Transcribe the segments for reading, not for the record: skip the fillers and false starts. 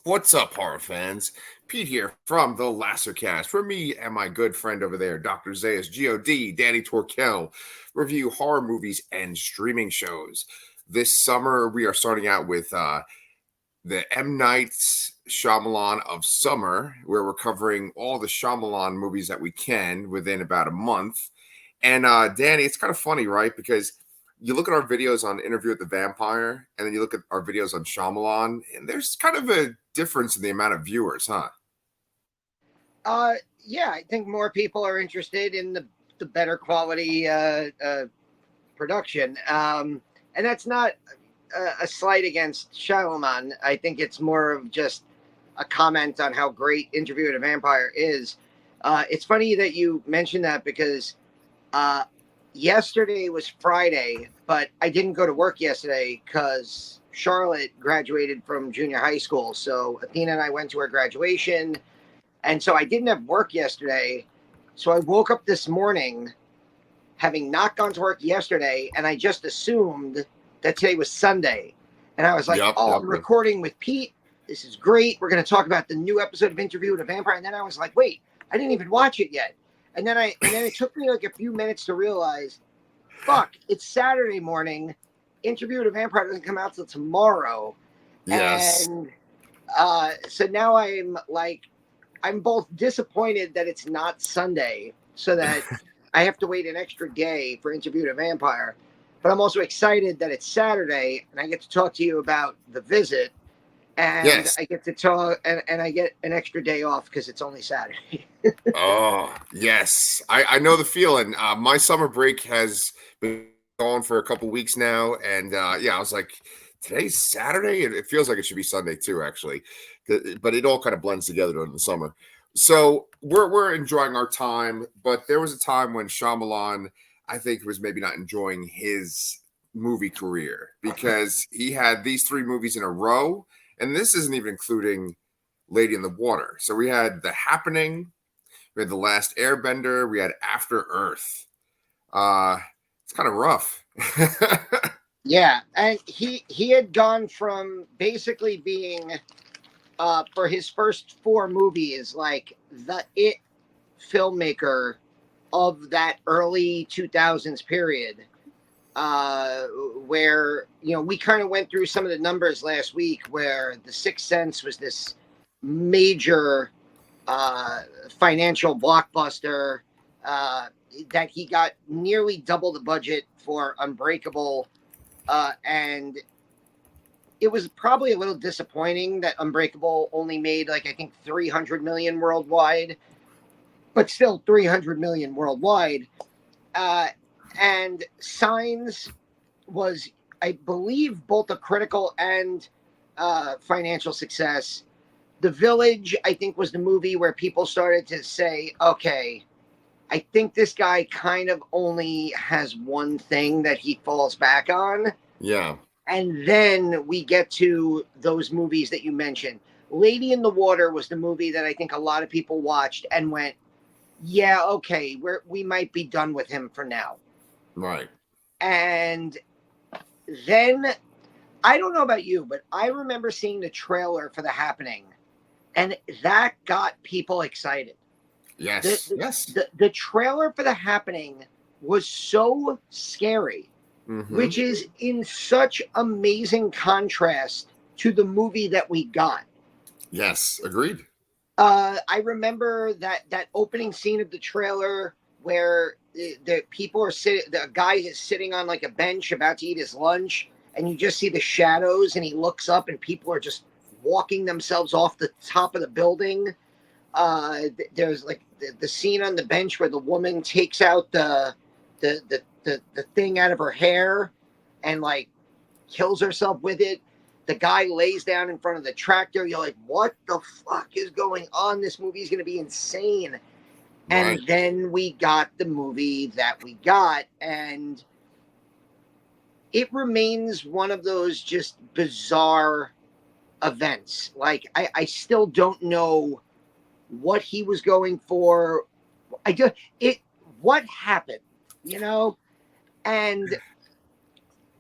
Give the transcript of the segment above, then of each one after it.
What's up, horror fans? Pete here from the Lassercast. For me and my good friend over there, Dr. Zayas God, Danny Torkel, review horror movies and streaming shows. This summer, we are starting out with the M. Night Shyamalan of summer, where we're covering all the Shyamalan movies that we can within about a month. And Danny, it's kind of funny, right? Because you look at our videos on Interview with the Vampire, and then you look at our videos on Shyamalan, and there's kind of a difference in the amount of viewers, huh? Yeah, I think more people are interested in the better quality production. And that's not a slight against Shyamalan. I think it's more of just a comment on how great Interview with a Vampire is. It's funny that you mentioned that because yesterday was Friday, but I didn't go to work yesterday because Charlotte graduated from junior high school. So Athena and I went to her graduation. And so I didn't have work yesterday. So I woke up this morning having not gone to work yesterday, and I just assumed that today was Sunday. And I was like, I'm recording with Pete. This is great. We're going to talk about the new episode of Interview with a Vampire. And then I was like, wait, I didn't even watch it yet. And then it took me like a few minutes to realize, fuck, it's Saturday morning. Interview with a Vampire doesn't come out till tomorrow. Yes. And so now I'm both disappointed that it's not Sunday, so that I have to wait an extra day for Interview with a Vampire. But I'm also excited that it's Saturday and I get to talk to you about The Visit. And Yes. I get to talk, and I get an extra day off because it's only Saturday. Oh, yes. I know the feeling. My summer break has been going for a couple weeks now. And yeah, I was like, today's Saturday? It feels like it should be Sunday too, actually. But it all kind of blends together during the summer. So we're enjoying our time. But there was a time when Shyamalan, I think, was maybe not enjoying his movie career because he had these three movies in a row. And this isn't even including Lady in the Water. So we had The Happening, we had The Last Airbender, we had After Earth. It's kind of rough. Yeah, and he had gone from basically being for his first four movies like the it filmmaker of that early 2000s period, where we kind of went through some of the numbers last week where The Sixth Sense was this major financial blockbuster, that he got nearly double the budget for Unbreakable, and it was probably a little disappointing that Unbreakable only made like I think 300 million worldwide, but still 300 million worldwide. And Signs was, I believe, both a critical and financial success. The Village, I think, was the movie where people started to say, okay, I think this guy kind of only has one thing that he falls back on. Yeah. And then we get to those movies that you mentioned. Lady in the Water was the movie that I think a lot of people watched and went, yeah, okay, we might be done with him for now. Right. And then, I don't know about you, but I remember seeing the trailer for The Happening, and that got people excited. Yes. The trailer for The Happening was so scary, which is in such amazing contrast to the movie that we got. Yes, agreed. I remember that opening scene of the trailer where the people are sitting, the guy is sitting on like a bench about to eat his lunch, and you just see the shadows, and he looks up, and people are just walking themselves off the top of the building. There's like the scene on the bench where the woman takes out the thing out of her hair and like kills herself with it. The guy lays down in front of the tractor. You're like, what the fuck is going on? This movie is going to be insane. Right. And then we got the movie that we got, and it remains one of those just bizarre events. Like, I still don't know what he was going for. What happened, and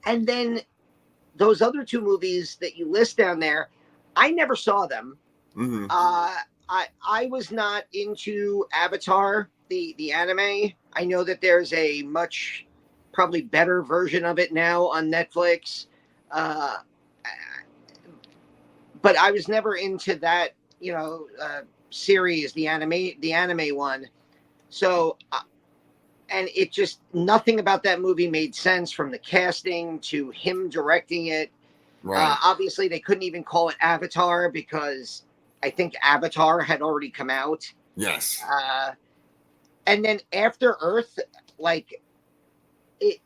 then those other two movies that you list down there, I never saw them. Hmm. I was not into Avatar, the anime. I know that there's a much probably better version of it now on Netflix, uh, but I was never into that, series, the anime one. So, and it just nothing about that movie made sense, from the casting to him directing it. Right. Obviously, they couldn't even call it Avatar because I think Avatar had already come out. Yes. Uh, and then After Earth, like it,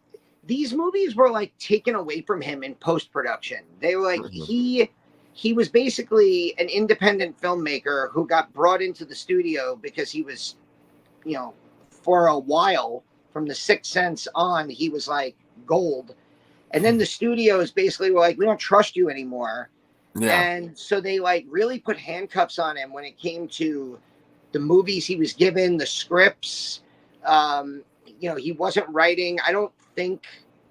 these movies were like taken away from him in post production. They were like Hmm. he was basically an independent filmmaker who got brought into the studio because he was, you know, for a while, from The Sixth Sense on, he was like gold. And then the studios basically were like, we don't trust you anymore. Yeah. And so they like really put handcuffs on him when it came to the movies he was given, the scripts. He wasn't writing. I don't think,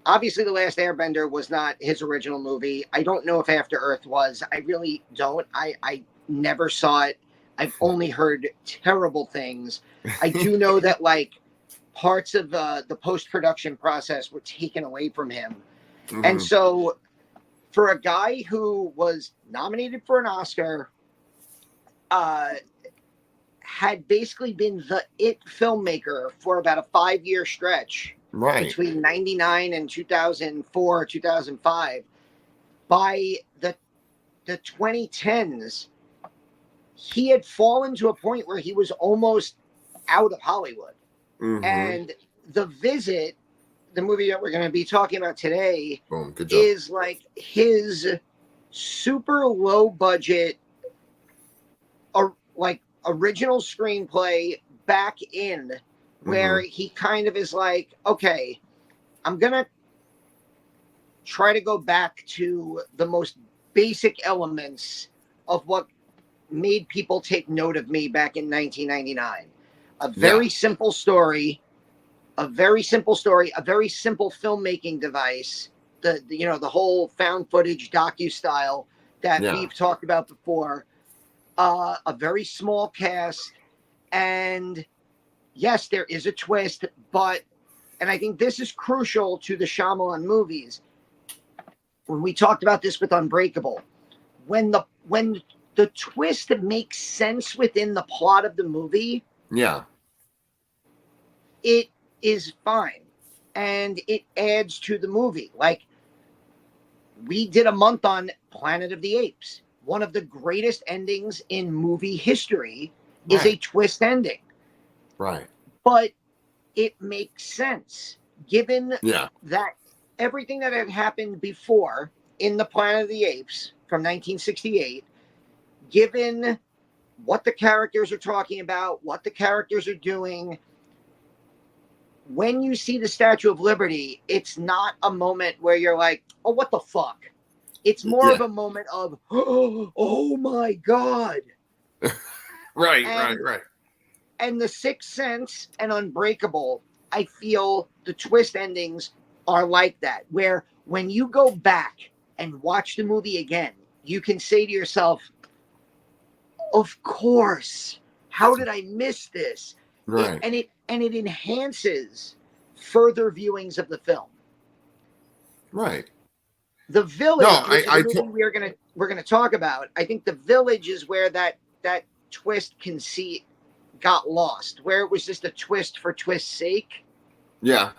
obviously, The Last Airbender was not his original movie. I don't know if After Earth was. I really don't. I never saw it. I've only heard terrible things. I do know that like parts of the post production process were taken away from him. And Hmm. so for a guy who was nominated for an Oscar, uh, had basically been the it filmmaker for about a 5 year stretch Right. between 99 and 2004, 2005, by the 2010s, he had fallen to a point where he was almost out of Hollywood. Hmm. And The Visit, the movie that we're going to be talking about today, Boom. Good job. is like his super low budget, like original screenplay back in, where Hmm. he kind of is like, okay, I'm going to try to go back to the most basic elements of what made people take note of me back in 1999. A Yeah. very simple story, a very simple story, a very simple filmmaking device. The whole found footage docu style that Yeah. we've talked about before. A very small cast, and yes, there is a twist, but, and I think this is crucial to the Shyamalan movies. When we talked about this with Unbreakable, when the twist makes sense within the plot of the movie, Yeah. it is fine, and it adds to the movie. Like, we did a month on Planet of the Apes. One of the greatest endings in movie history is a Right. twist ending, Right. but it makes sense given Yeah. that everything that had happened before in the Planet of the Apes from 1968, given what the characters are talking about, what the characters are doing. When you see the Statue of Liberty, it's not a moment where you're like, oh, what the fuck? It's more of Yeah. a moment of, oh my God. Right. Right. And Right. The Sixth Sense and Unbreakable, I feel the twist endings are like that, where when you go back and watch the movie again, you can say to yourself, of course, how did I miss this? Right. It enhances further viewings of the film. Right. The No, Village, which is a movie we're gonna talk about, I think The Village is where that twist conceit got lost, where it was just a twist for twist's sake. yeah.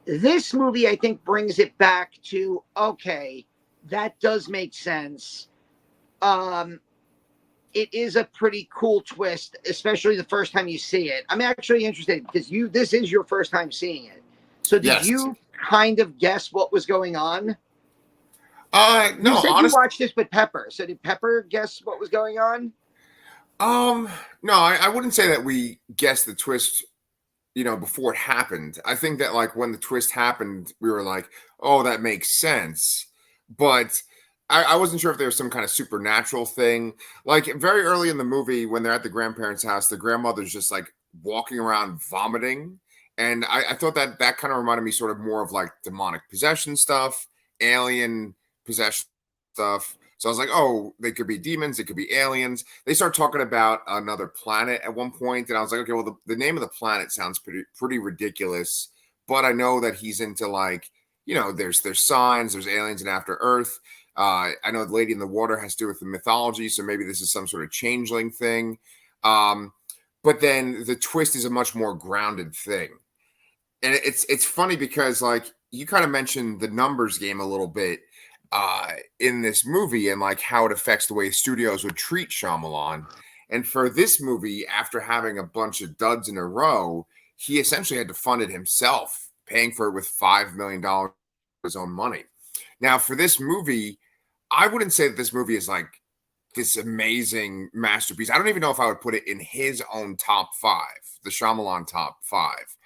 This movie, I think, brings it back to, okay, that does make sense. Um, it is a pretty cool twist, especially the first time you see it. I'm actually interested because this is your first time seeing it. So did Yes. you kind of guess what was going on? You No, said you honestly, watched this with Pepper. So did Pepper guess what was going on? um, no, I wouldn't say that we guessed the twist, before it happened. I think that like when the twist happened, we were like, oh, that makes sense. But I wasn't sure if there was some kind of supernatural thing. Like very early in the movie, when they're at the grandparents' house, the grandmother's just like walking around vomiting. And I thought that kind of reminded me sort of more of like demonic possession stuff, alien possession stuff. So I was like, oh, they could be demons, it could be aliens. They start talking about another planet at one point, and I was like, okay, well, the name of the planet sounds pretty ridiculous, but I know that he's into like, there's signs, there's aliens and after Earth. I know the Lady in the Water has to do with the mythology, so maybe this is some sort of changeling thing. But then the twist is a much more grounded thing. And it's funny because like you kind of mentioned the numbers game a little bit in this movie and like how it affects the way studios would treat Shyamalan. And for this movie, after having a bunch of duds in a row, he essentially had to fund it himself, paying for it with $5 million of his own money. Now, for this movie, I wouldn't say that this movie is like this amazing masterpiece. I don't even know if I would put it in his own top five, the Shyamalan top five.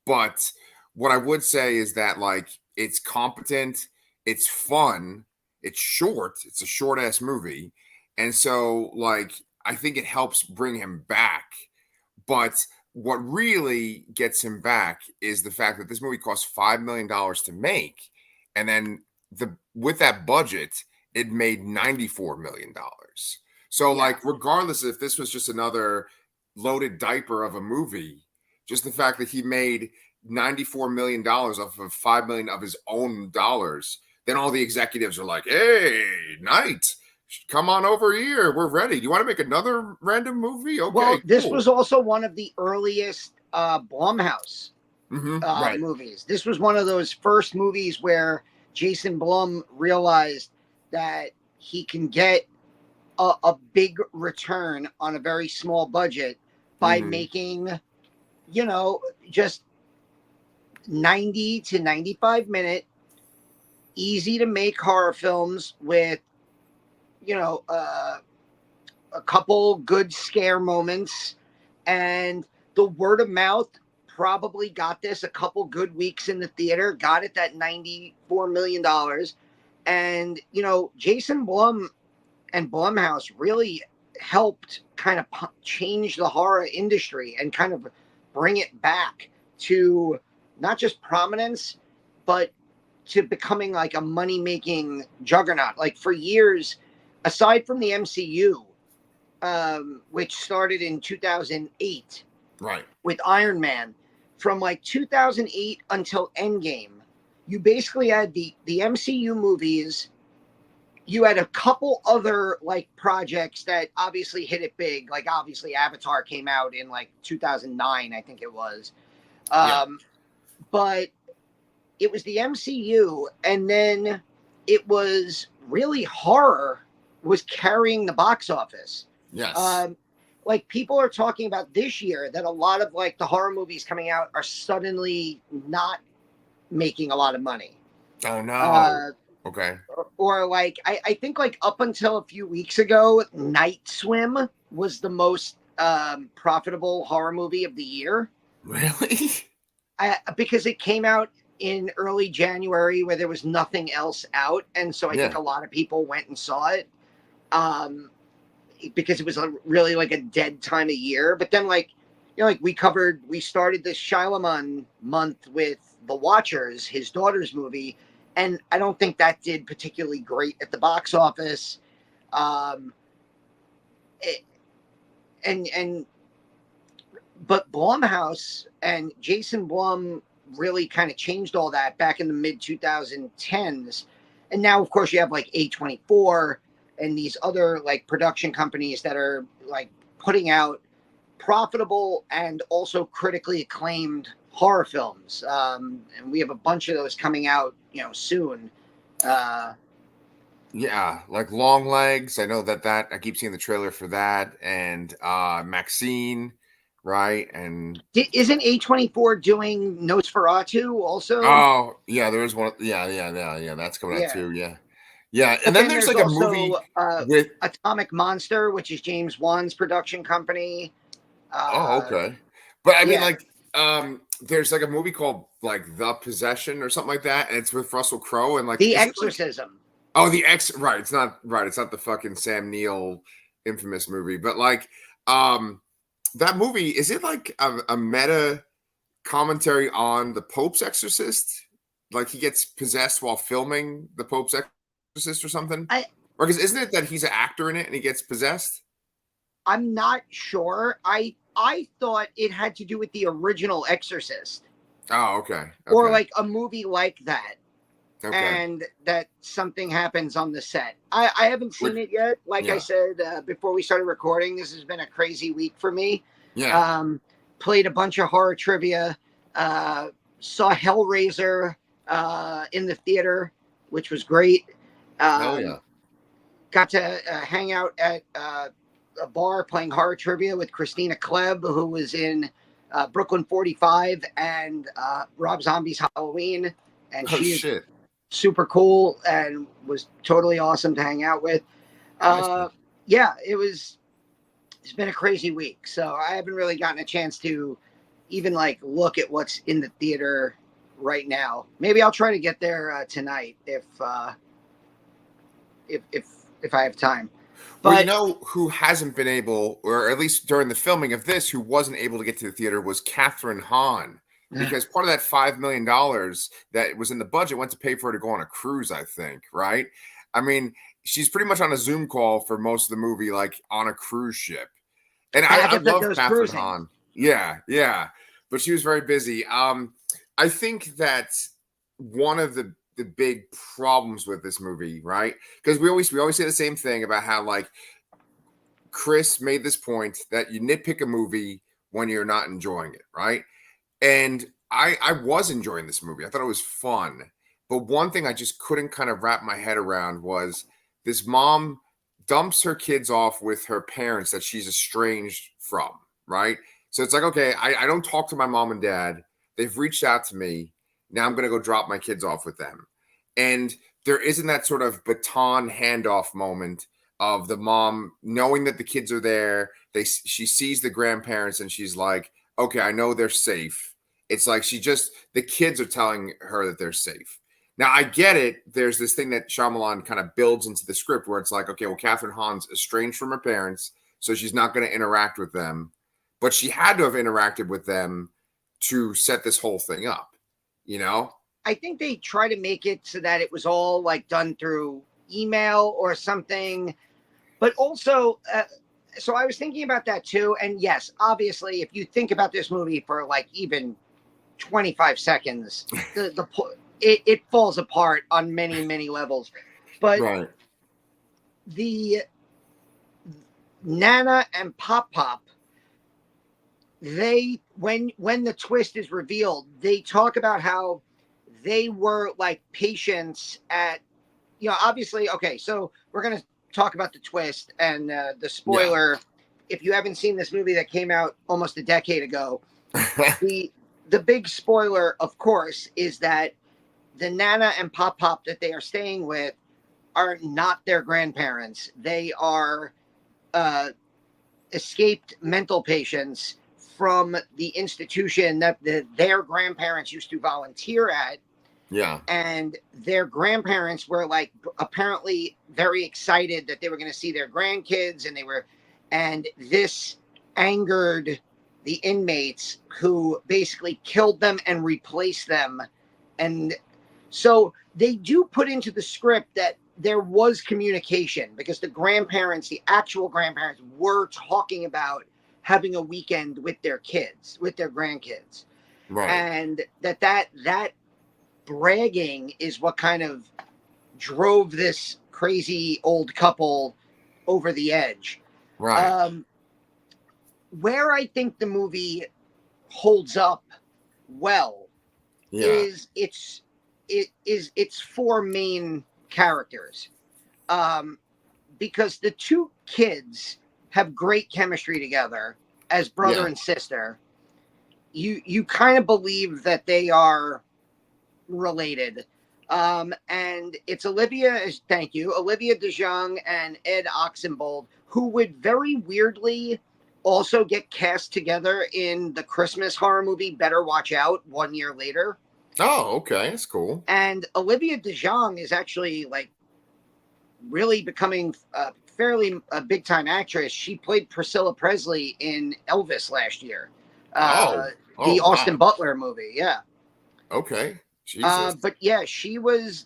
But what I would say is that like it's competent, it's fun, it's short, it's a short ass movie. And so like I think it helps bring him back. But what really gets him back is the fact that this movie cost $5 million to make. And then with that budget, it made $94 million. So Yeah. like regardless if this was just another loaded diaper of a movie, just the fact that he made $94 million off of $5 million of his own dollars, then all the executives are like, "Hey, Knight, come on over here. We're ready. Do you want to make another random movie? Okay, Well, this cool." was also one of the earliest Blumhouse Right. movies. This was one of those first movies where Jason Blum realized that he can get a big return on a very small budget by Mm-hmm. making, just 90 to 95-minute, easy to make horror films with, a couple good scare moments. And the word of mouth probably got this a couple good weeks in the theater, got it that $94 million. And, Jason Blum and Blumhouse really helped kind of change the horror industry and kind of bring it back to not just prominence, but to becoming like a money making juggernaut. Like for years, aside from the MCU, which started in 2008 Right. with Iron Man, from like 2008 until Endgame, you basically had the MCU movies. You had a couple other like projects that obviously hit it big. Like obviously Avatar came out in like 2009, I think it was. Yeah. But it was the MCU, and then it was really horror was carrying the box office. Yes. Um, like people are talking about this year that a lot of like the horror movies coming out are suddenly not making a lot of money. Oh no. Uh, Okay. or like I think like up until a few weeks ago, Night Swim was the most profitable horror movie of the year. Really? Because it came out in early January where there was nothing else out, and so I think Yeah. a lot of people went and saw it because it was really like a dead time of year. But then like like we started this Shyamalan month with The Watchers, his daughter's movie, and I don't think that did particularly great at the box office. Um, it, and but Blumhouse and Jason Blum really kind of changed all that back in the mid 2010s. And now, of course, you have like A24 and these other like production companies that are like putting out profitable and also critically acclaimed horror films. And we have a bunch of those coming out, soon. Uh, Yeah, like Long Legs. I know that I keep seeing the trailer for that, and Maxine, right? And isn't A24 doing Nosferatu also? oh yeah, there is one. Yeah. That's coming out Yeah. too. Yeah, yeah. And But then then there's there's like a movie also with. Atomic Monster, which is James Wan's production company. Oh, okay. But I mean, Yeah, like, there's like a movie called like The Possession or something like that, and it's with Russell Crowe, and like, The is it like Exorcism. oh the X? Right, it's not right. It's not the fucking Sam Neill infamous movie, but like, that movie is it like a meta commentary on the Pope's Exorcist? Like he gets possessed while filming the Pope's Exorcist or something? I Because isn't it that he's an actor in it and he gets possessed? I'm not sure. I thought it had to do with the original Exorcist Oh, okay. or Okay. like a movie like that, Okay. and that something happens on the set. I haven't Which, seen it yet. Like I yeah. said before we started recording, this has been a crazy week for me. Yeah. Um, Played a bunch of horror trivia. Uh, Saw Hellraiser in the theater, which was great. Hell Um, yeah. Got to hang out at a bar playing horror trivia with Christina Klebb, who was in Brooklyn 45 and Rob Zombie's Halloween. And Oh, she is shit. super cool and was totally awesome to hang out with. Nice. Yeah, it's been a crazy week. So I haven't really gotten a chance to even like look at what's in the theater right now. Maybe I'll try to get there tonight if I have time. Well, you But know who hasn't been able, or at least during the filming of this, who wasn't able to get to the theater was Catherine Hahn. Because part of that $5 million that was in the budget went to pay for her to go on a cruise, I think, right? I mean, she's pretty much on a Zoom call for most of the movie, like on a cruise ship. And I Agatha love goes Catherine cruising. Hahn. Yeah, yeah. But she was very busy. I think that one of the big problems with this movie, right? Because we always say the same thing about how like Chris made this point that you nitpick a movie when you're not enjoying it, right? And I was enjoying this movie. I thought it was fun. But one thing I just couldn't kind of wrap my head around was this mom dumps her kids off with her parents that she's estranged from, right? So it's like, okay, I don't talk to my mom and dad. They've reached out to me. Now I'm going to go drop my kids off with them. And there isn't that sort of baton handoff moment of the mom knowing that the kids are there. She sees the grandparents and she's like, okay, I know they're safe. It's like the kids are telling her that they're safe. Now, I get it. There's this thing that Shyamalan kind of builds into the script where it's like, okay, well, Catherine Hahn's estranged from her parents, so she's not going to interact with them. But she had to have interacted with them to set this whole thing up, you know? I think they try to make it so that it was all like done through email or something. But also, so I was thinking about that too. And yes, obviously, if you think about this movie for like even 25 seconds, it falls apart on many levels. But Right. the Nana and Pop Pop, they when the twist is revealed, they talk about how they were like patients at, obviously, okay, so we're gonna talk about the twist and the Yeah. spoiler. If you haven't seen this movie that came out almost a decade ago, the big spoiler, of course, is that the Nana and Pop Pop that they are staying with are not their grandparents. They are escaped mental patients from the institution that their grandparents used to volunteer at. Yeah. And their grandparents were like apparently very excited that they were going to see their grandkids, and this angered the inmates, who basically killed them and replaced them. And so they do put into the script that there was communication, because the actual grandparents, were talking about having a weekend with their kids, with their grandkids. Right. And that bragging is what kind of drove this crazy old couple over the edge. Right. Where I think the movie holds up well Yeah. is its four main characters, because the two kids have great chemistry together as brother Yeah. and sister. You kind of believe that they are related. And it's Olivia DeJonge and Ed Oxenbould, who would very weirdly also get cast together in the Christmas horror movie Better Watch Out 1 year later. Oh, okay. That's cool. And Olivia DeJonge is actually like really becoming fairly a big time actress. She played Priscilla Presley in Elvis last year, Oh. Oh, the Austin wow. Butler movie. Yeah. Okay. Jesus. But yeah,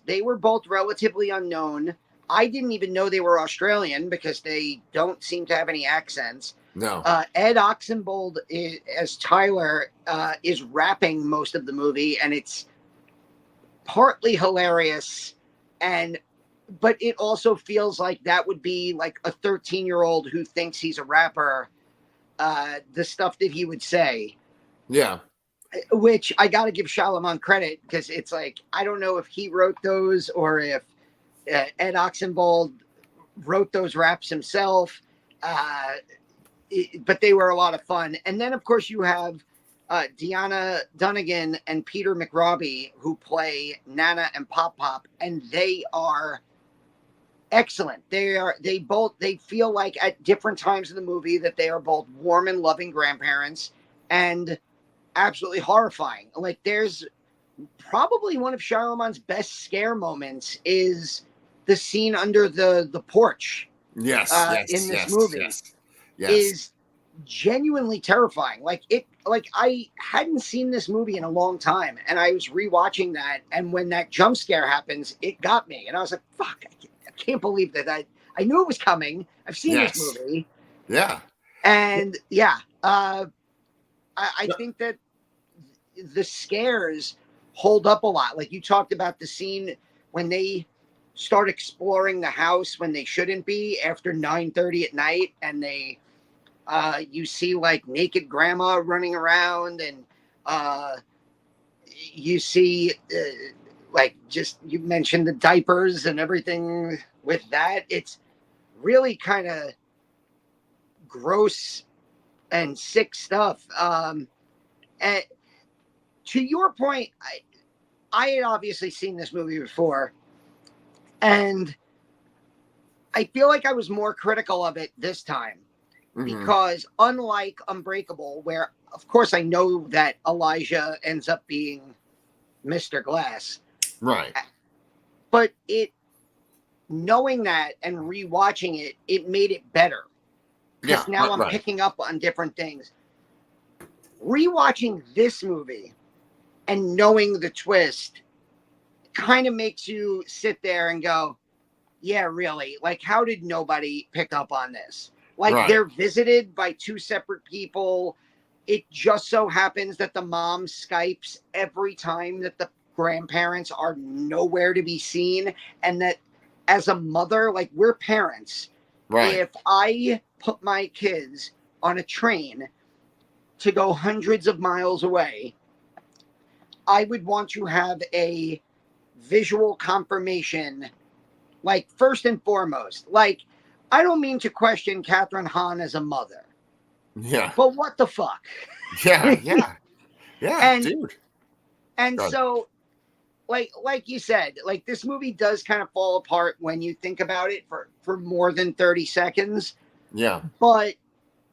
they were both relatively unknown. I didn't even know they were Australian because they don't seem to have any accents. No. Ed Oxenbould as Tyler is rapping most of the movie, and it's partly hilarious, and but it also feels like that would be like a 13-year-old who thinks he's a rapper. The stuff that he would say, Yeah. which I got to give Shyamalan credit because it's like I don't know if he wrote those or if Ed Oxenbould wrote those raps himself. Uh, but they were a lot of fun. And then, of course, you have Deanna Dunnigan and Peter McRobbie who play Nana and Pop Pop, and they are excellent. They feel like at different times in the movie that they are both warm and loving grandparents and absolutely horrifying. Like there's probably one of Charlemagne's best scare moments is the scene under the porch Yes. Yes. in this Yes. movie Yes. Yes. is genuinely terrifying. Like I hadn't seen this movie in a long time, and I was rewatching that, and when that jump scare happens, it got me, and I was like, "Fuck! I can't believe that I knew it was coming. I've seen this Yes. movie, Yeah. and yeah, I think that the scares hold up a lot. Like you talked about the scene when they start exploring the house when they shouldn't be after 9:30 at night, and you see like naked grandma running around, and you see like just you mentioned the diapers and everything with that. It's really kind of gross and sick stuff. And to your point, I had obviously seen this movie before, and I feel like I was more critical of it this time Mm-hmm. because unlike Unbreakable, where of course I know that Elijah ends up being Mr. Glass, Right. but it knowing that and rewatching it, it made it better Yeah. because now Right. I'm Right. picking up on different things. Rewatching this movie and knowing the twist kind of makes you sit there and go, yeah, really? Like, how did nobody pick up on this? Like, Right. they're visited by two separate people. It just so happens that the mom Skypes every time that the grandparents are nowhere to be seen. And that as a mother, like, we're parents. Right. If I put my kids on a train to go hundreds of miles away, I would want to have a visual confirmation, like first and foremost. Like, I don't mean to question Catherine Hahn as a mother, Yeah. but what the fuck? Yeah. Yeah. Yeah. and Dude. and God. so like you said, like this movie does kind of fall apart when you think about it for more than 30 seconds, Yeah. but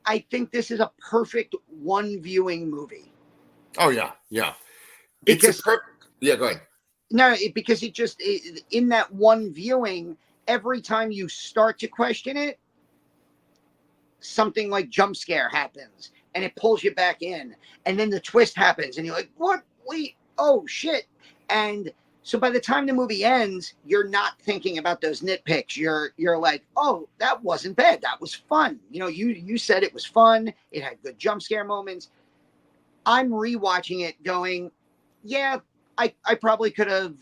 I think this is a perfect one viewing movie Oh yeah. Yeah. It's a because Yeah. Go ahead. no, because in that one viewing, every time you start to question it, something like jump scare happens and it pulls you back in, and then the twist happens and you're like, what? Wait, oh shit. And so by the time the movie ends, you're not thinking about those nitpicks. You're like, oh, that wasn't bad, that was fun. You said it was fun, it had good jump scare moments. I'm rewatching it going, yeah, I probably could have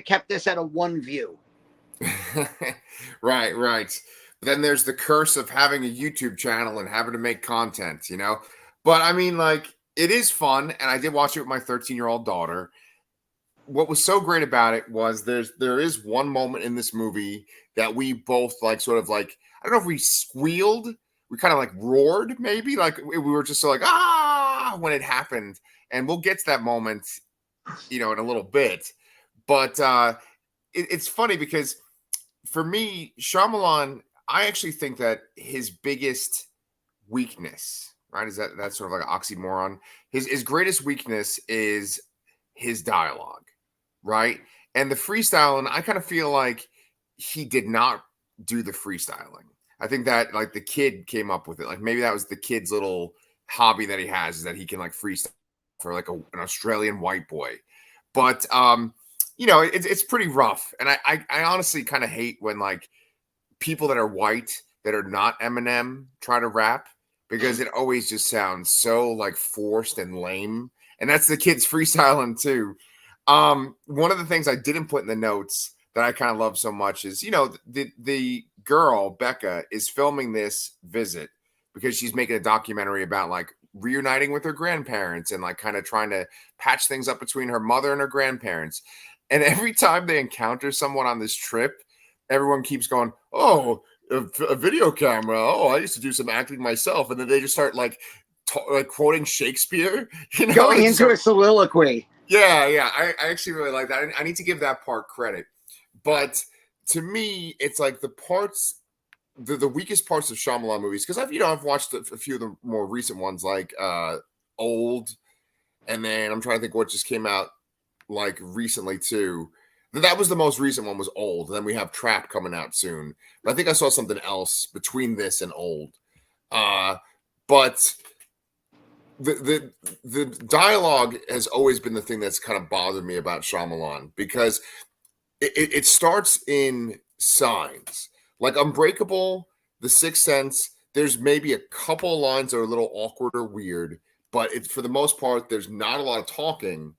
kept this at a one view. Right, right. But then there's the curse of having a YouTube channel and having to make content, you know? But I mean, like, it is fun, and I did watch it with my 13-year-old daughter. What was so great about it was there is one moment in this movie that we both like sort of like, I don't know if we squealed, we kind of like roared, maybe. Like we were just so like, ah, when it happened. And we'll get to that moment, in a little bit. But it's funny because for me, Shyamalan, I actually think that his biggest weakness, right, is that's sort of like an oxymoron. His greatest weakness is his dialogue, right? And the freestyling, I kind of feel like he did not do the freestyling. I think that like the kid came up with it. Like maybe that was the kid's little hobby that he has, is that he can like freestyle for like an Australian white boy. But it's pretty rough. And I honestly kind of hate when like people that are white that are not Eminem try to rap because it always just sounds so like forced and lame. And that's the kids freestyling too. One of the things I didn't put in the notes that I kind of love so much is, the girl Becca is filming this visit because she's making a documentary about like reuniting with her grandparents and like kind of trying to patch things up between her mother and her grandparents. And every time they encounter someone on this trip, everyone keeps going, "Oh, a video camera. Oh, I used to do some acting myself." And then they just start like quoting Shakespeare, Going into a soliloquy. Yeah. I actually really like that. I need to give that part credit. But to me, it's like the parts, the weakest parts of Shyamalan movies, because I've watched a few of the more recent ones, like Old, and then I'm trying to think what just came out like recently too. That was the most recent one, was Old. And then we have Trap coming out soon. But I think I saw something else between this and Old. But the dialogue has always been the thing that's kind of bothered me about Shyamalan, because it starts in signs like Unbreakable, The Sixth Sense. There's maybe a couple of lines that are a little awkward or weird, but for the most part, there's not a lot of talking.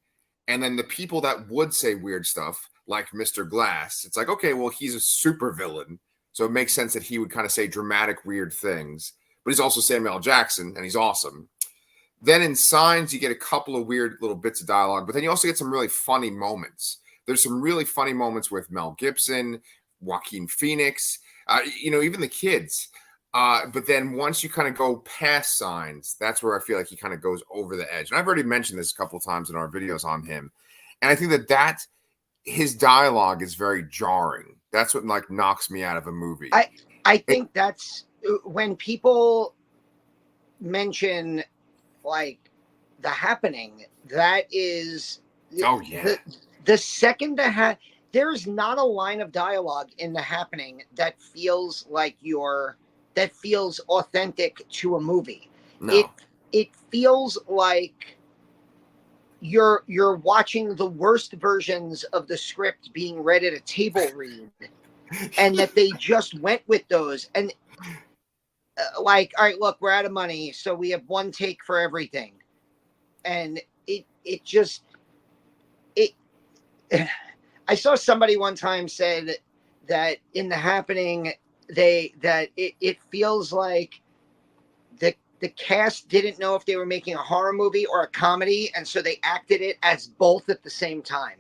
And then the people that would say weird stuff, like Mr. Glass, it's like, okay, well, he's a super villain, so it makes sense that he would kind of say dramatic, weird things. But he's also Samuel L. Jackson, and he's awesome. Then in Signs, you get a couple of weird little bits of dialogue, but then you also get some really funny moments. There's some really funny moments with Mel Gibson, Joaquin Phoenix, even the kids. But then once you kind of go past Signs, that's where I feel like he kind of goes over the edge. And I've already mentioned this a couple of times in our videos on him. And I think that his dialogue is very jarring. That's what like knocks me out of a movie. I think that's when people mention like The Happening, that is the second there's not a line of dialogue in The Happening that feels authentic to a movie. No. It feels like you're watching the worst versions of the script being read at a table read, and that they just went with those. And like, all right, look, we're out of money, so we have one take for everything. And it just I saw somebody one time said that in The Happening, it feels like the cast didn't know if they were making a horror movie or a comedy, and so they acted it as both at the same time.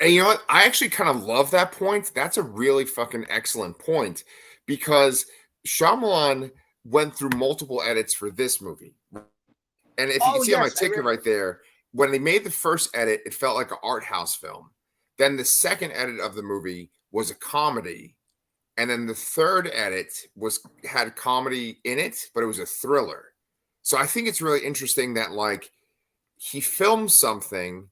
And you know what? I actually kind of love that point. That's a really fucking excellent point, because Shyamalan went through multiple edits for this movie. And if you can see on my ticket right there, when they made the first edit, it felt like an art house film. Then the second edit of the movie was a comedy. And then the third edit had comedy in it, but it was a thriller. So I think it's really interesting that like he filmed something,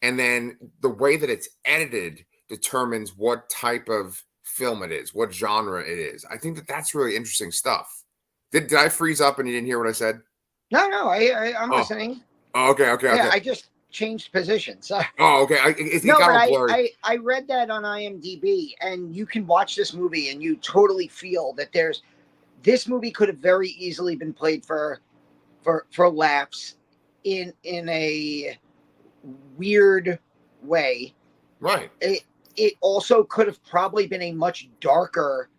and then the way that it's edited determines what type of film it is, what genre it is. I think that's really interesting stuff. Did I freeze up and you didn't hear what I said? No, I'm listening. Oh, okay. Yeah, I just changed positions. Oh, okay. It got blurry. I read that on IMDb, and you can watch this movie and you totally feel that this movie could have very easily been played for laughs in a weird way. Right. It also could have probably been a much darker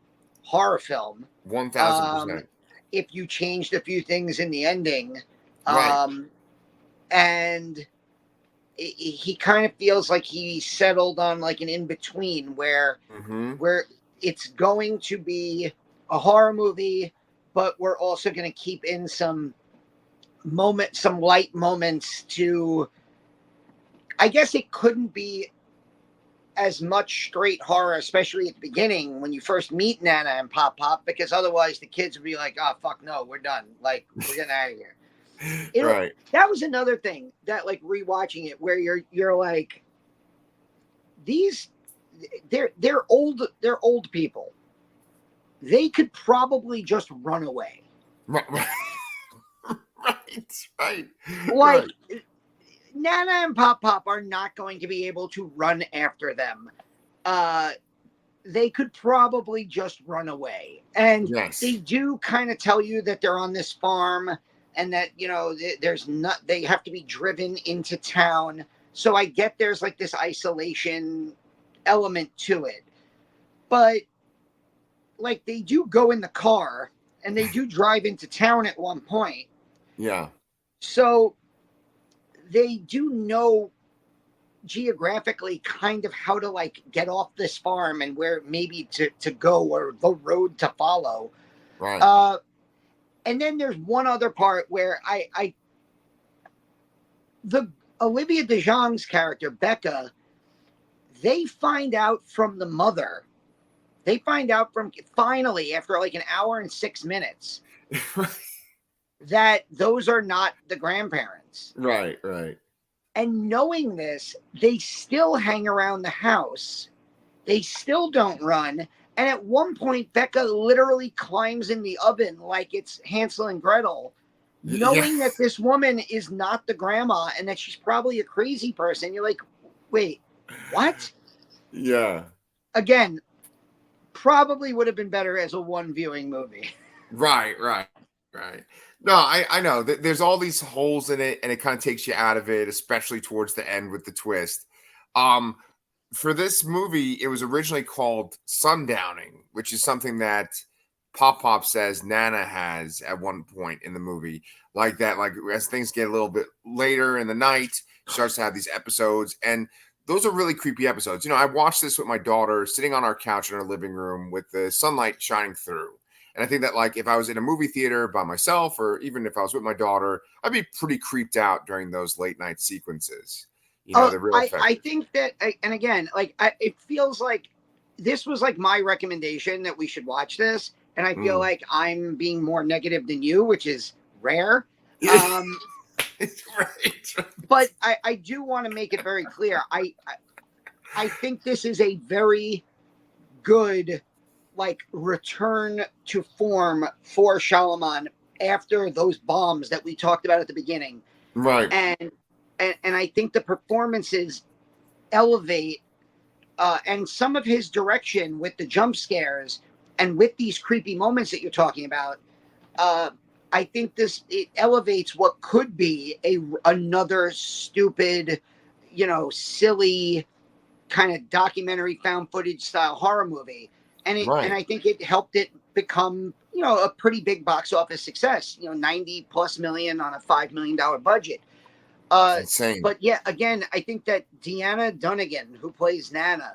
horror film. 1,000%. If you changed a few things in the ending. Right. And he kind of feels like he settled on like an in-between where it's going to be a horror movie, but we're also going to keep in some light moments to, I guess it couldn't be as much straight horror, especially at the beginning when you first meet Nana and Pop, because otherwise the kids would be like, oh, fuck no, we're done. Like, we're getting out of here. Right. That was another thing that, like, rewatching it, where you're like, they're old people. They could probably just run away. Right. Like, Nana and Pop Pop are not going to be able to run after them. They could probably just run away. And they Yes. do kind of tell you that they're on this farm and that, there's not, they have to be driven into town. So I get there's like this isolation element to it. But like they do go in the car and they do drive into town at one point. Yeah. So they do know geographically kind of how to like get off this farm and where maybe to go or the road to follow. Right. And then there's one other part where I the Olivia DeJong's character Becca, they find out from the mother. They find out from finally after like an hour and 6 minutes that those are not the grandparents. Right. Right. And knowing this, they still hang around the house. They still don't run. And at one point, Becca literally climbs in the oven like it's Hansel and Gretel, knowing Yeah. that this woman is not the grandma and that she's probably a crazy person. You're like, wait, what? Yeah. Again, probably would have been better as a one viewing movie. Right. Right. Right. No, I know. There's all these holes in it, and it kind of takes you out of it, especially towards the end with the twist. Um, for this movie, it was originally called Sundowning, which is something that Pop Pop says Nana has at one point in the movie. Like that, like as things get a little bit later in the night, she starts to have these episodes. And those are really creepy episodes. I watched this with my daughter sitting on our couch in our living room with the sunlight shining through. And I think that, like, if I was in a movie theater by myself, or even if I was with my daughter, I'd be pretty creeped out during those late night sequences. They're real I effective. think that, and again, like it feels like this was like my recommendation that we should watch this, and I feel Mm. like I'm being more negative than you, which is rare. Um, Right. but I do want to make it very clear. I think this is a very good like return to form for Shyamalan after those bombs that we talked about at the beginning. Right. And I think the performances elevate and some of his direction with the jump scares and with these creepy moments that you're talking about. I think it elevates what could be another stupid, silly kind of documentary found footage style horror movie. And Right. I think it helped it become, a pretty big box office success, 90 plus million on a $5 million budget. It's insane. But yeah, again, I think that Deanna Dunnigan, who plays Nana,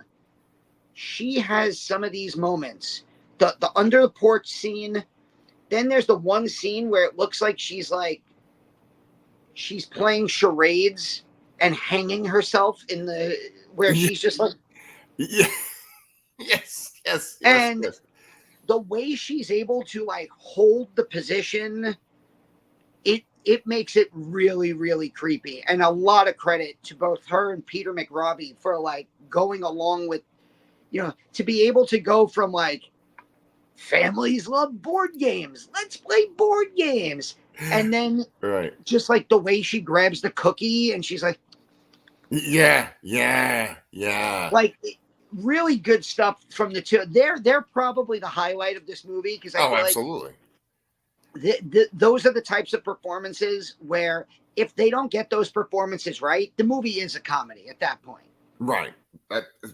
she has some of these moments. The under the porch scene. Then there's the one scene where it looks like she's playing charades and hanging herself where Yeah. she's just like, Yeah. Yes. Yes. Yes. and Yes. the way she's able to like hold the position, it makes it really, really creepy. And a lot of credit to both her and Peter McRobbie for like going along with, to be able to go from like families love board games, let's play board games. And then Right. just like the way she grabs the cookie and she's like, Yeah. Yeah. Yeah. like really good stuff from the two. They're probably the highlight of this movie because I Oh, feel like absolutely. those are the types of performances where if they don't get those performances right, the movie is a comedy at that point. Right.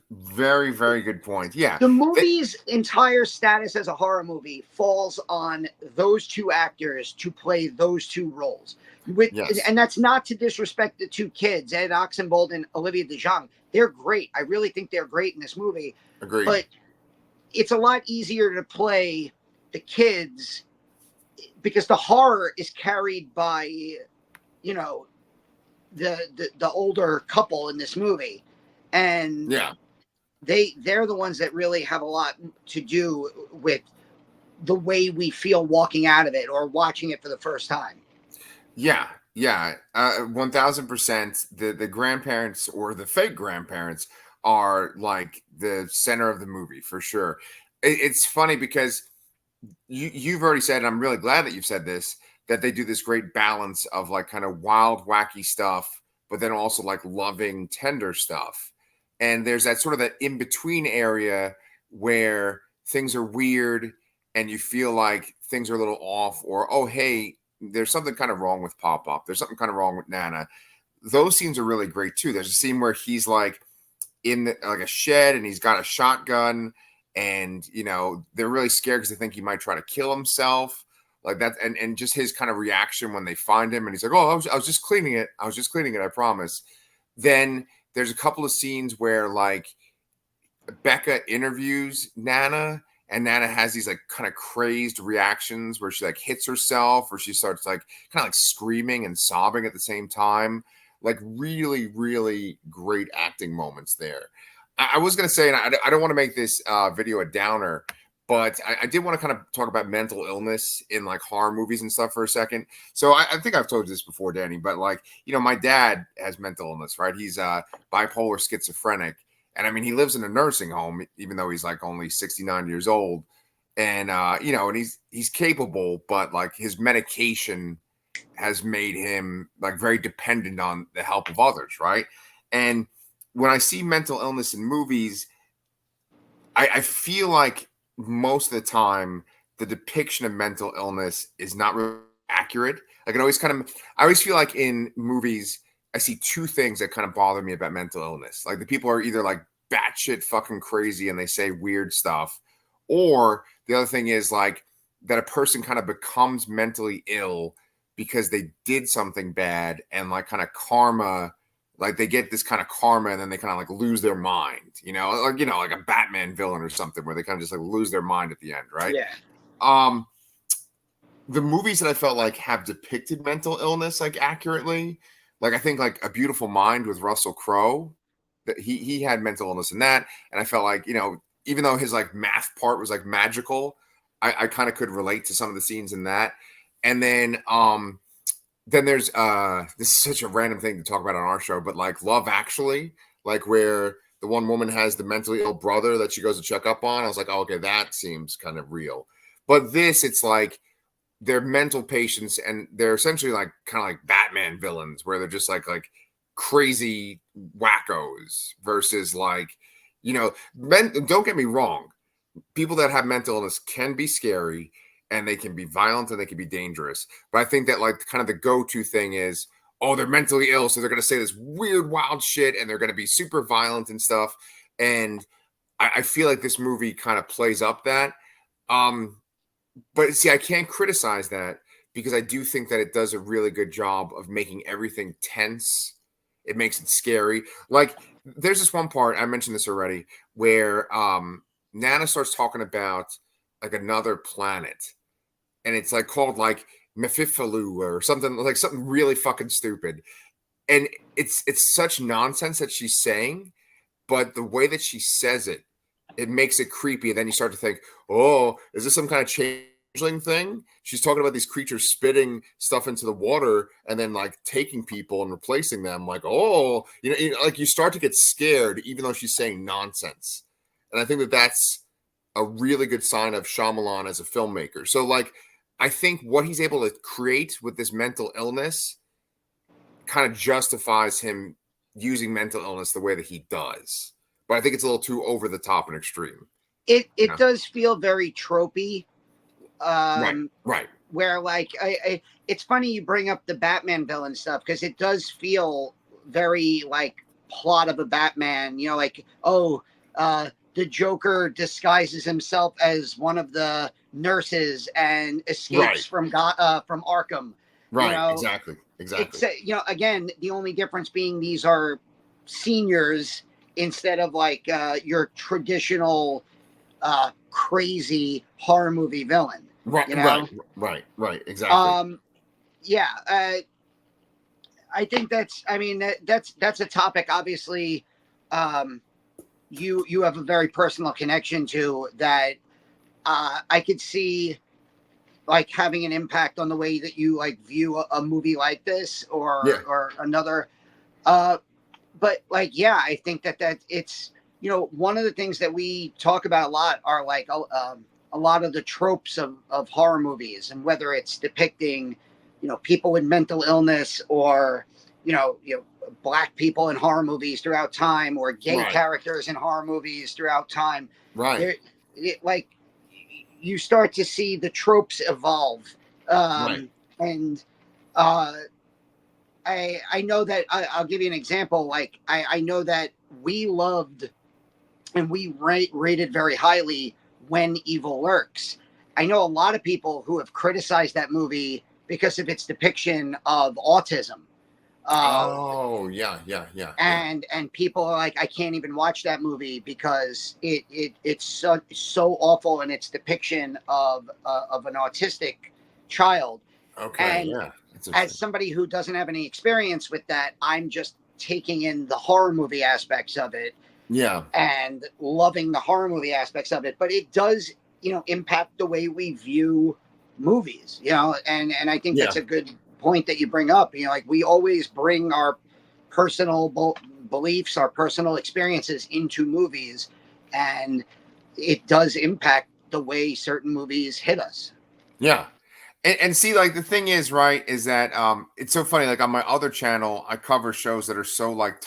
Very, very good point. Yeah. The movie's entire status as a horror movie falls on those two actors to play those two roles. Yes. And that's not to disrespect the two kids, Ed Oxenbould and Olivia DeJong. They're great. I really think they're great in this movie. Agreed. But it's a lot easier to play the kids because the horror is carried by, the older couple in this movie. And yeah. they're the ones that really have a lot to do with the way we feel walking out of it or watching it for the first time. Yeah. Yeah. 1000%. The grandparents or the fake grandparents are like the center of the movie for sure. It's funny because you've already said, and I'm really glad that you've said this, that they do this great balance of like kind of wild, wacky stuff but then also like loving, tender stuff. And there's that sort of that in between area where things are weird and you feel like things are a little off, or, oh, hey, there's something kind of wrong with Pop Up. There's something kind of wrong with Nana. Those scenes are really great too. There's a scene where he's like in like a shed and he's got a shotgun, and they're really scared because they think he might try to kill himself, like that. And just his kind of reaction when they find him, and he's like, oh, I was just cleaning it, I promise. Then there's a couple of scenes where like Becca interviews Nana, and Nana has these like kind of crazed reactions where she like hits herself, or she starts like kind of like screaming and sobbing at the same time. Like really, really great acting moments there. I was going to say, and I don't want to make this video a downer, but I did want to kind of talk about mental illness in like horror movies and stuff for a second. So I think I've told you this before, Danny, but like, my dad has mental illness, right? He's bipolar schizophrenic. And I mean, he lives in a nursing home, even though he's like only 69 years old. And, and he's capable, but like his medication has made him like very dependent on the help of others, right? And when I see mental illness in movies, I feel like most of the time the depiction of mental illness is not really accurate. Like I always feel like in movies, I see two things that kind of bother me about mental illness. Like the people are either like batshit fucking crazy and they say weird stuff, or the other thing is like that a person kind of becomes mentally ill because they did something bad, and like kind of karma, like they get this kind of karma and then they kind of like lose their mind, like a Batman villain or something where they kind of just like lose their mind at the end, right? Yeah. The movies that I felt like have depicted mental illness like accurately, like I think like A Beautiful Mind with Russell Crowe, that he had mental illness in that, and I felt like even though his like math part was like magical, I kind of could relate to some of the scenes in that. And then there's this is such a random thing to talk about on our show, but like Love Actually, like where the one woman has the mentally ill brother that she goes to check up on. I was like, oh, okay, that seems kind of real. But this, it's like they're mental patients, and they're essentially like kind of like Batman villains, where they're just like crazy wackos versus like, don't get me wrong, people that have mental illness can be scary, and they can be violent, and they can be dangerous. But I think that like kind of the go-to thing is, oh, they're mentally ill, so they're going to say this weird, wild shit, and they're going to be super violent and stuff. And I feel like this movie kind of plays up that. But see, I can't criticize that because I do think that it does a really good job of making everything tense. It makes it scary. Like there's this one part, I mentioned this already, where Nana starts talking about like another planet, and it's like called like Mephifalu or something, like something really fucking stupid. And it's such nonsense that she's saying, but the way that she says it, it makes it creepy. And then you start to think, oh, is this some kind of changeling thing? She's talking about these creatures spitting stuff into the water and then like taking people and replacing them. Like, oh, like you start to get scared, even though she's saying nonsense. And I think that that's a really good sign of Shyamalan as a filmmaker. So like, I think what he's able to create with this mental illness kind of justifies him using mental illness the way that he does. But I think it's a little too over the top and extreme. It does feel very tropey. Right. Where like it's funny you bring up the Batman villain stuff, because it does feel very like plot of a Batman. Like, oh, the Joker disguises himself as one of the nurses and escapes from Arkham. Right. Exactly. It's again, the only difference being these are seniors instead of like your traditional crazy horror movie villain. Right. Exactly. I think that's a topic obviously you have a very personal connection to, that I could see like having an impact on the way that you like view a movie like this or another. But like, I think that it's, one of the things that we talk about a lot are like a lot of the tropes of horror movies, and whether it's depicting, people with mental illness or, black people in horror movies throughout time, or gay Right. characters in horror movies throughout time. Right. There, like you start to see the tropes evolve, Right. and uh, I know that I'll give you an example. Like I know that we loved and we rated very highly When Evil Lurks. I know a lot of people who have criticized that movie because of its depiction of autism. Uh, Oh, yeah, yeah, yeah, yeah. and people are like, I can't even watch that movie because it's so awful in its depiction of an autistic child. Okay, And yeah. That's as interesting. somebody who doesn't have any experience with that, I'm just taking in the horror movie aspects of it Yeah. and loving the horror movie aspects of it. But it does, impact the way we view movies, and I think Yeah. that's a good point that you bring up. Like we always bring our personal beliefs, our personal experiences into movies, and it does impact the way certain movies hit us. Yeah. And see, like the thing is, right, is that it's so funny. Like on my other channel, I cover shows that are so like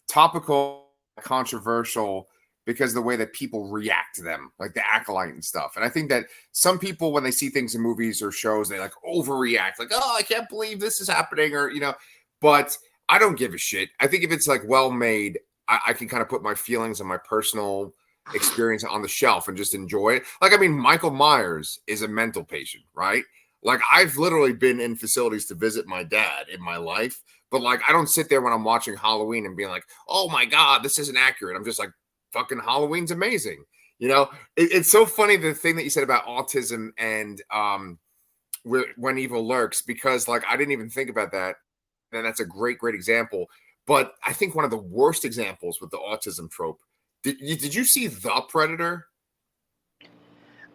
topical, controversial because of the way that people react to them, like the acolyte and stuff. And I think that some people, when they see things in movies or shows, they like overreact, like, oh, I can't believe this is happening, or but I don't give a shit. I think if it's like well made, I can kind of put my feelings and my personal experience on the shelf and just enjoy it. Like, I mean, Michael Myers is a mental patient, right? Like I've literally been in facilities to visit my dad in my life, but like I don't sit there when I'm watching Halloween and being like, "Oh my god, this isn't accurate." I'm just like, "Fucking Halloween's amazing." It's so funny the thing that you said about autism and when evil lurks, because like I didn't even think about that, and that's a great example. But I think one of the worst examples with the autism trope. Did you see The Predator?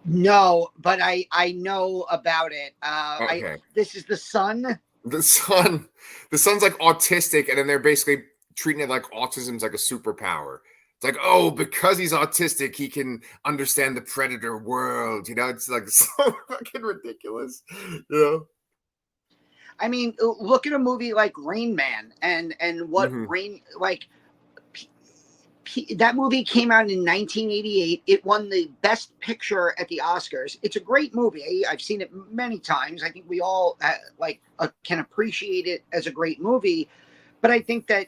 No, but I know about it. I Okay. This is the son. The son, the son's like autistic, and then they're basically treating it like autism's like a superpower. It's like, oh, because he's autistic, he can understand the predator world. It's like so fucking ridiculous. You know? I mean, look at a movie like Rain Man, and what hmm Rain like. That movie came out in 1988. It won the Best Picture at the Oscars. It's a great movie. I've seen it many times. I think we all can appreciate it as a great movie. But I think that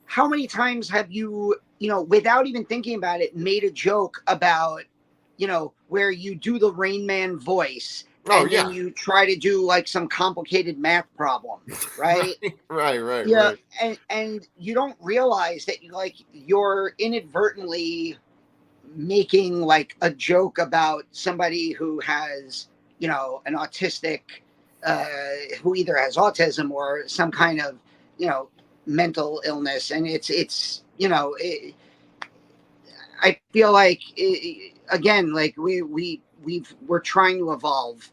how many times have you, without even thinking about it, made a joke about, where you do the Rain Man voice Oh and then yeah. you try to do like some complicated math problem, right, right? right, Yeah, right. and you don't realize that you're inadvertently making like a joke about somebody who has, an autistic, uh, who either has autism or some kind of, you know mental illness. And I feel like, again, like we're trying to evolve,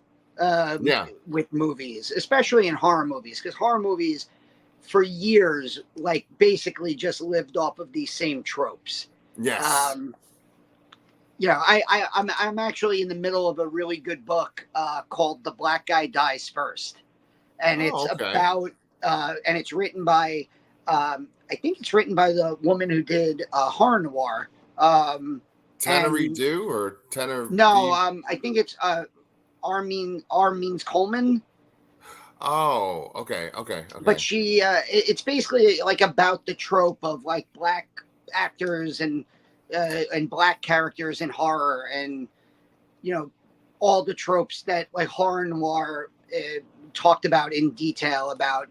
Yeah. with movies, especially in horror movies, because horror movies for years like basically just lived off of these same tropes. Yes. um I'm actually in the middle of a really good book, called The Black Guy Dies First, and Oh, it's okay. about and it's written by, I think it's written by the woman who did, horror noir. Tannery And do or tenor no, D? I think it's, Armeens Coleman. Oh, okay, okay, But okay. it's basically like about the trope of like black actors and black characters in horror, and you know all the tropes that like horror noir, talked about in detail, about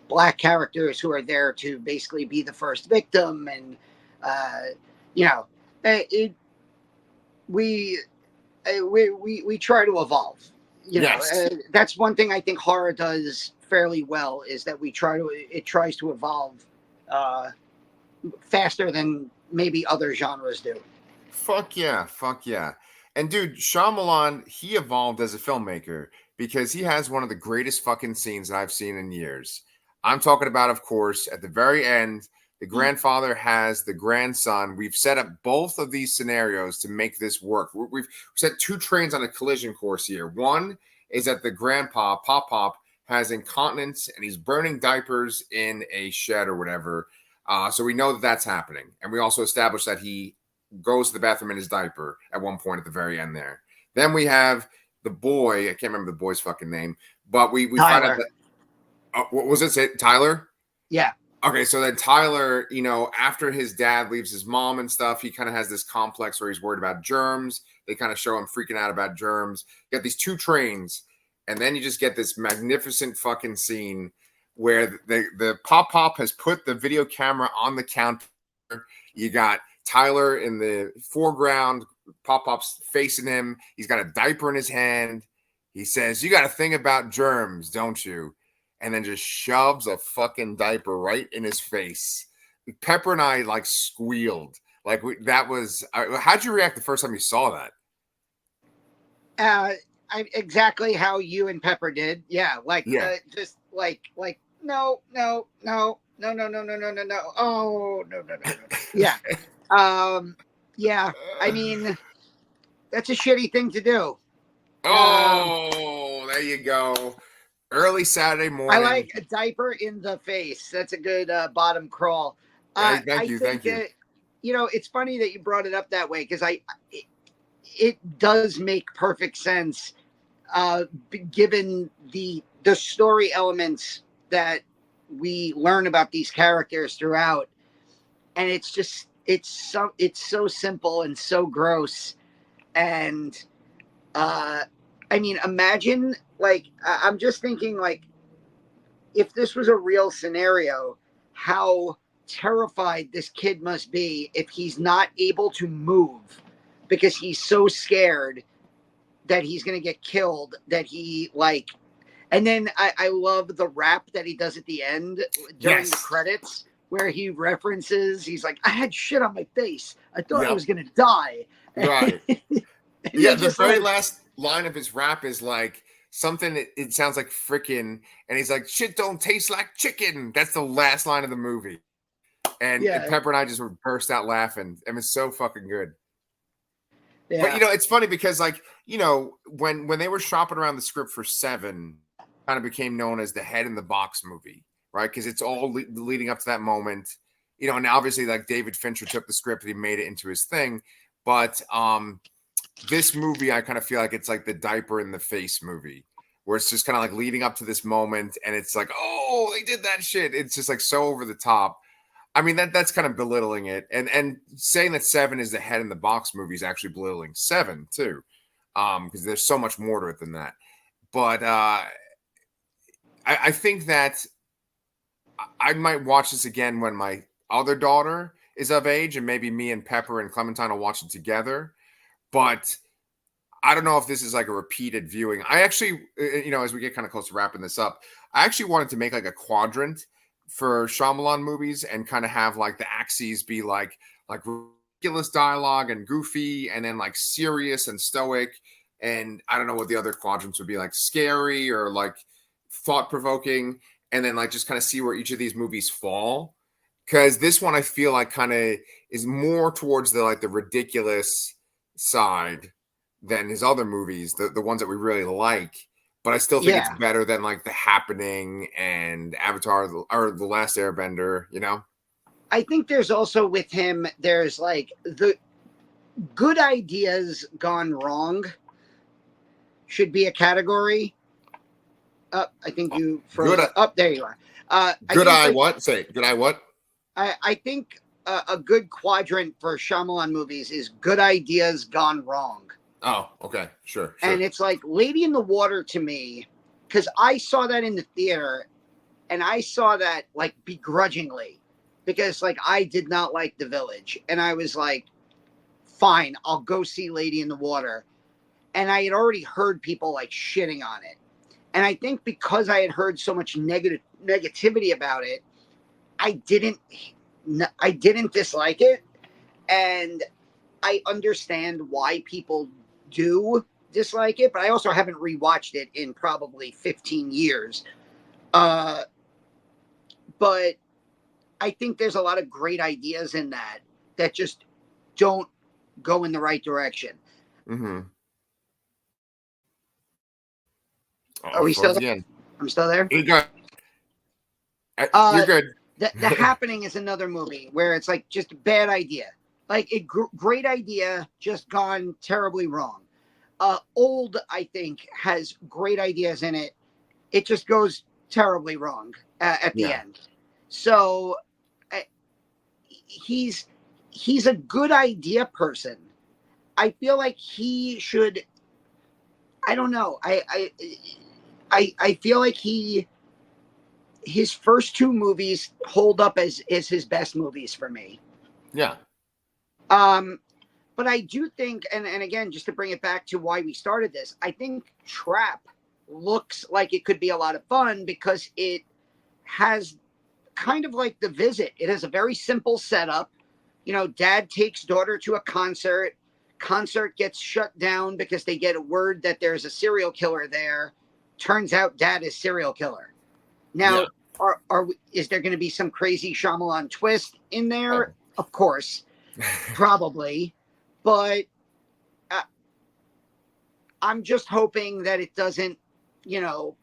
black characters who are there to basically be the first victim. And uh you know it we we try to evolve. Yes. That's one thing I think horror does fairly well, is that it tries to evolve, uh faster than maybe other genres do. Fuck yeah, fuck yeah. And dude, Shyamalan, he evolved as a filmmaker because he has one of the greatest fucking scenes that I've seen in years. I'm talking about, of course, at the very end, the grandfather has the grandson. We've set up both of these scenarios to make this work. We've set two trains on a collision course here. One is that the grandpa, Pop Pop, has incontinence and he's burning diapers in a shed or whatever. So we know that that's happening. And we also established that he goes to the bathroom in his diaper at one point at the very end there. Then we have the boy. I can't remember the boy's fucking name, but we find out that what was it? Tyler? Yeah. Okay, so then Tyler, after his dad leaves his mom and stuff, he kind of has this complex where he's worried about germs. They kind of show him freaking out about germs. You got these two trains, and then you just get this magnificent fucking scene where the Pop has put the video camera on the counter. You got Tyler in the foreground, Pop's facing him. He's got a diaper in his hand. He says, "You got a thing about germs, don't you?" And then just shoves a fucking diaper right in his face. Pepper and I like squealed. Like that was. How'd you react the first time you saw that? Exactly how you and Pepper did. Yeah, just like no. Oh no. Yeah. Yeah. I mean, that's a shitty thing to do. Oh, there you go. Early Saturday morning. I like a diaper in the face. That's a good bottom crawl. Thank you. It's funny that you brought it up that way because it does make perfect sense, given the story elements that we learn about these characters throughout, and it's so simple and so gross, and imagine. I'm just thinking, if this was a real scenario, how terrified this kid must be if he's not able to move because he's so scared that he's going to get killed, that he and then I love the rap that he does at the end during the credits where he references, he's like, "I had shit on my face. I thought I was going to die." Right. Yeah, the very last line of his rap is like something, it sounds like frickin', and he's like, "Shit don't taste like chicken." That's the last line of the movie. And Pepper and I just burst out laughing. It was so fucking good. Yeah. But it's funny because when they were shopping around the script for 7, kind of became known as the Head in the Box movie, right? Because it's all leading up to that moment. And obviously like David Fincher took the script and he made it into his thing. But this movie, I kind of feel like it's like the diaper in the face movie, where it's just kind of like leading up to this moment, and it's like, oh, they did that shit. It's just like so over the top. I mean, that's kind of belittling it, and saying that 7 is the Head in the Box movie is actually belittling 7 too, because there's so much more to it than that. But I think that I might watch this again when my other daughter is of age, and maybe me and Pepper and Clementine will watch it together. But I don't know if this is like a repeated viewing. I actually, as we get kind of close to wrapping this up, I actually wanted to make like a quadrant for Shyamalan movies and kind of have like the axes be like ridiculous dialogue and goofy, and then like serious and stoic. And I don't know what the other quadrants would be, like scary or like thought-provoking, and then like just kind of see where each of these movies fall. Because this one I feel like kind of is more towards the ridiculous side than his other movies, the ones that we really like. But I still think it's better than like The Happening and Avatar or The Last Airbender, I think there's also with him, there's like the good ideas gone wrong should be a category. I think you froze up. There you are. Good eye what? Say good eye what? I think a good quadrant for Shyamalan movies is good ideas gone wrong. Oh, okay. Sure. And it's like Lady in the Water to me, because I saw that in the theater, and I saw that like begrudgingly, because like I did not like The Village, and I was like, fine, I'll go see Lady in the Water. And I had already heard people like shitting on it. And I think because I had heard so much negativity about it, I didn't dislike it. And I understand why people do dislike it, but I also haven't rewatched it in probably 15 years. But I think there's a lot of great ideas in that just don't go in the right direction. Mm-hmm. Are we still again? I'm still there. You're good. Uh, You're good. the Happening is another movie where it's like just a bad idea, like a great idea just gone terribly wrong. Old, I think, has great ideas in it. It just goes terribly wrong at the Yeah. end. So uh, he's a good idea person. I feel like he should. I don't know. I feel like his first two movies hold up as his best movies for me. Yeah. Um, but I do think, and again, just to bring it back to why we started this, I think Trap looks like it could be a lot of fun because it has kind of like The Visit. It has a very simple setup. You know, dad takes daughter to a concert. Concert gets shut down because they get a word that there's a serial killer there. Turns out dad is serial killer. Now, Yeah. Is there going to be some crazy Shyamalan twist in there? Oh. Of course, probably, but uh, I'm just hoping that it doesn't, you know,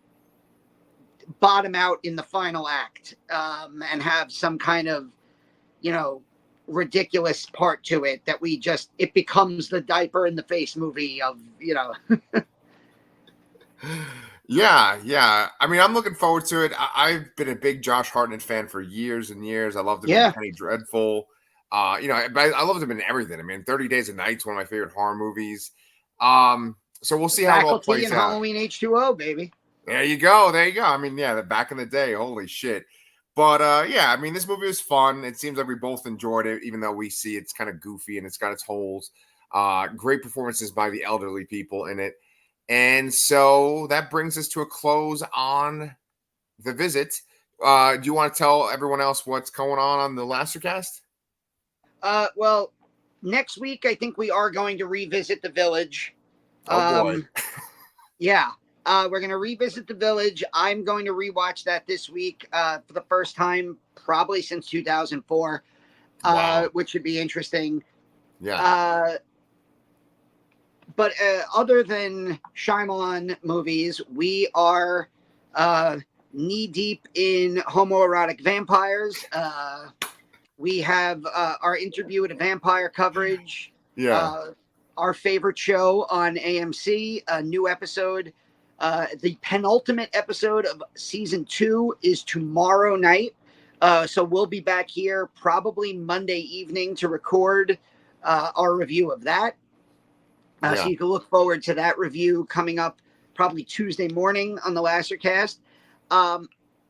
bottom out in the final act and have some kind of, you know, ridiculous part to it that it becomes the diaper in the face movie of, you know. Yeah. I mean, I'm looking forward to it. I've been a big Josh Hartnett fan for years and years. I loved him in Yeah. Penny Dreadful. You know, but I loved him in everything. I mean, 30 Days a Night's one of my favorite horror movies. So we'll The see how it all Faculty plays and out. Halloween H2O, baby. There you go. There you go. I mean, yeah, the back in the day, holy shit. But yeah, I mean, this movie was fun. It seems like we both enjoyed it, even though we see it's kind of goofy and it's got its holes. Great performances by the elderly people in it. And so that brings us to a close on The Visit. Do you want to tell everyone else what's going on the Lastercast? Well, next week I think we are going to revisit The Village. Oh boy. Yeah. We're going to revisit The Village. I'm going to rewatch that this week for the first time, probably since 2004, Wow. which should be interesting. Yeah. But other than Shyamalan movies, we are knee deep in homoerotic vampires. We have our Interview with a Vampire coverage. Yeah. Our favorite show on AMC, a new episode. The penultimate episode of season 2 is tomorrow night. So we'll be back here probably Monday evening to record our review of that. Yeah. So you can look forward to that review coming up probably Tuesday morning on the Lastercast. I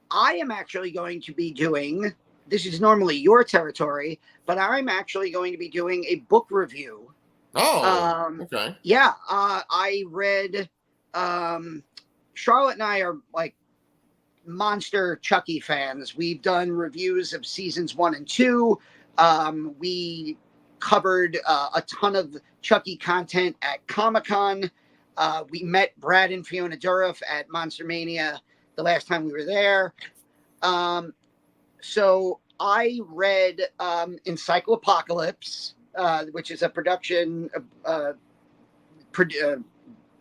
am actually going to be doing, this is normally your territory, but I'm actually going to be doing a book review. Oh, okay. Yeah, I read, Charlotte and I are like monster Chucky fans. We've done reviews of seasons 1 and 2. We covered a ton of Chucky content at Comic-Con. We met Brad and Fiona Dourif at Monster Mania the last time we were there. So I read Encyclopocalypse, which is a production of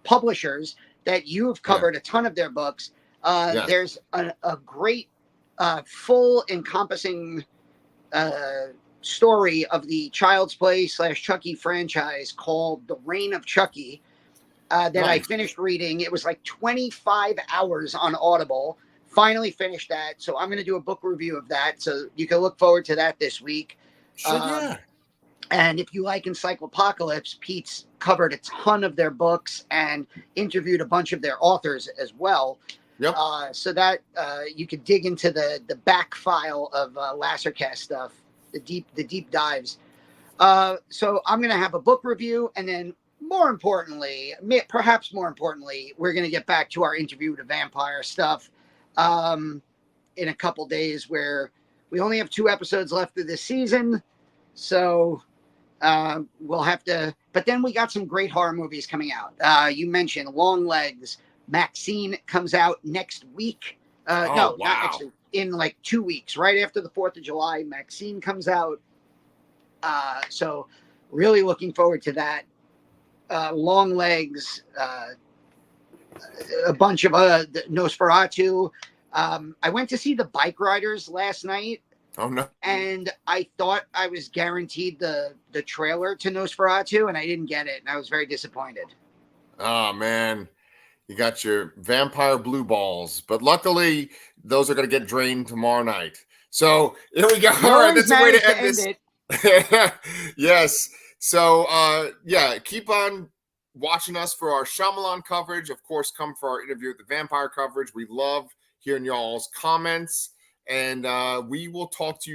publishers that you have covered a ton of their books. Yes. There's a great, full, encompassing story of the Child's Play / Chucky franchise called The Reign of Chucky that Nice. I finished reading. It was like 25 hours on Audible. Finally finished that. So I'm going to do a book review of that. So you can look forward to that this week. Yeah. And if you like Encyclopocalypse, Pete's covered a ton of their books and interviewed a bunch of their authors as well. Yep. So that you could dig into the back file of Lacercast stuff, the deep dives. So I'm going to have a book review, and then perhaps more importantly, we're going to get back to our Interview with a Vampire stuff in a couple days, where we only have 2 episodes left of this season. So we'll have to, but then we got some great horror movies coming out. You mentioned Long Legs. Maxine comes out next week. Not next week, in like 2 weeks, right after the 4th of July. Maxine comes out. So really looking forward to that. Long Legs a bunch of Nosferatu. I went to see the Bike Riders last night, Oh no. and I thought I was guaranteed the trailer to Nosferatu, and I didn't get it, and I was very disappointed. Oh man. You got your vampire blue balls, but luckily those are going to get drained tomorrow night. So here we go. All right, Nolan's that's a way to managed end it. this. Yes. So yeah, keep on watching us for our Shyamalan coverage. Of course, come for our interview with the vampire coverage. We love hearing y'all's comments, and we will talk to you guys